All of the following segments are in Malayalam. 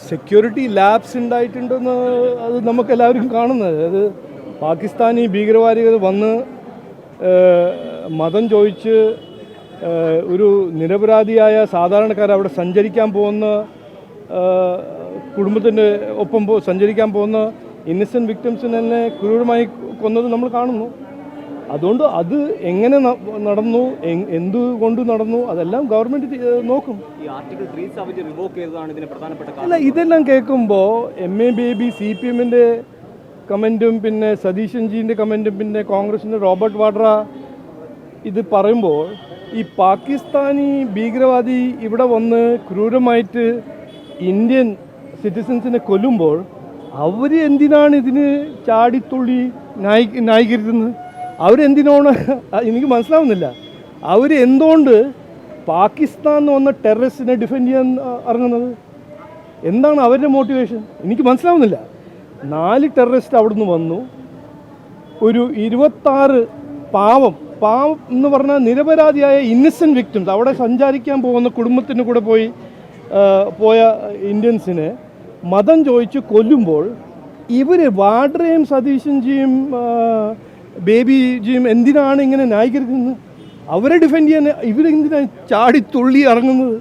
സെക്യൂരിറ്റി ലാബ്സ് ഉണ്ടായിട്ടുണ്ടെന്ന് അത് നമുക്കെല്ലാവരും കാണുന്നത്. അത് പാകിസ്ഥാനി ഭീകരവാദികൾ വന്ന് മതം ചോദിച്ച് ഒരു നിരപരാധിയായ സാധാരണക്കാർ അവിടെ സഞ്ചരിക്കാൻ പോകുന്ന കുടുംബത്തിൻ്റെ ഒപ്പം സഞ്ചരിക്കാൻ പോകുന്ന ഇന്നസെൻറ്റ് വിക്ടിംസിനെ തന്നെ ക്രൂരമായി കൊന്നത് നമ്മൾ കാണുന്നു. അതുകൊണ്ട് അത് എങ്ങനെ നടന്നു, എന്തുകൊണ്ട് നടന്നു, അതെല്ലാം ഗവൺമെൻറ് നോക്കും. അല്ല, ഇതെല്ലാം കേൾക്കുമ്പോൾ MA ബേബി CPMൻ്റെ കമൻറ്റും പിന്നെ സതീശൻജീൻ്റെ കമൻറ്റും പിന്നെ കോൺഗ്രസിൻ്റെ റോബർട്ട് വാഡ്ര ഇത് പറയുമ്പോൾ ഈ പാകിസ്ഥാനി ഭീകരവാദി ഇവിടെ വന്ന് ക്രൂരമായിട്ട് ഇന്ത്യൻ സിറ്റിസൻസിനെ കൊല്ലുമ്പോൾ അവർ എന്തിനാണ് ഇതിന് ചാടിത്തുള്ളി ന്യായീകരിക്കുന്നത്? അവരെന്തിനാണ് എനിക്ക് മനസ്സിലാവുന്നില്ല. അവർ എന്തുകൊണ്ട് പാകിസ്ഥാൻ വന്ന ടെററിസ്റ്റിനെ ഡിഫെൻഡ് ചെയ്യാൻ ഇറങ്ങുന്നത്? എന്താണ് അവരുടെ മോട്ടിവേഷൻ? എനിക്ക് മനസ്സിലാവുന്നില്ല. 4 ടെററിസ്റ്റ് അവിടുന്ന് വന്നു, ഒരു 26 പാവം എന്ന് പറഞ്ഞാൽ നിരപരാധിയായ ഇന്നസെൻറ്റ് വിക്ടിംസ് അവിടെ സഞ്ചരിക്കാൻ പോകുന്ന കുടുംബത്തിൻ്റെ കൂടെ പോയ ഇന്ത്യൻസിനെ മതം ചോദിച്ച് കൊല്ലുമ്പോൾ ഇവർ വാഡ്രയും സതീശൻജിയും ബേബിജിയും എന്തിനാണ് ഇങ്ങനെ ന്യായീകരിക്കുന്നത്? അവരെ ഡിഫെൻഡ് ചെയ്യാൻ ഇവരെന്തിനാണ് ചാടിത്തുള്ളി ഇറങ്ങുന്നത്?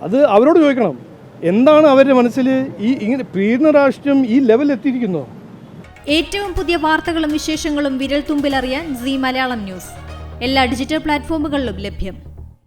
അത് അവരോട് ചോദിക്കണം. എന്താണ് അവരുടെ മനസ്സിൽ ഇങ്ങനെ പീഡന രാഷ്ട്രീയം ഈ ലെവൽ എത്തിയിരിക്കുന്നോ? ഏറ്റവും പുതിയ വാർത്തകളും വിശേഷങ്ങളും വിരൽ തുമ്പിലറിയാൻ സീ മലയാളം ന്യൂസ് എല്ലാ ഡിജിറ്റൽ പ്ലാറ്റ്ഫോമുകളിലും ലഭ്യം.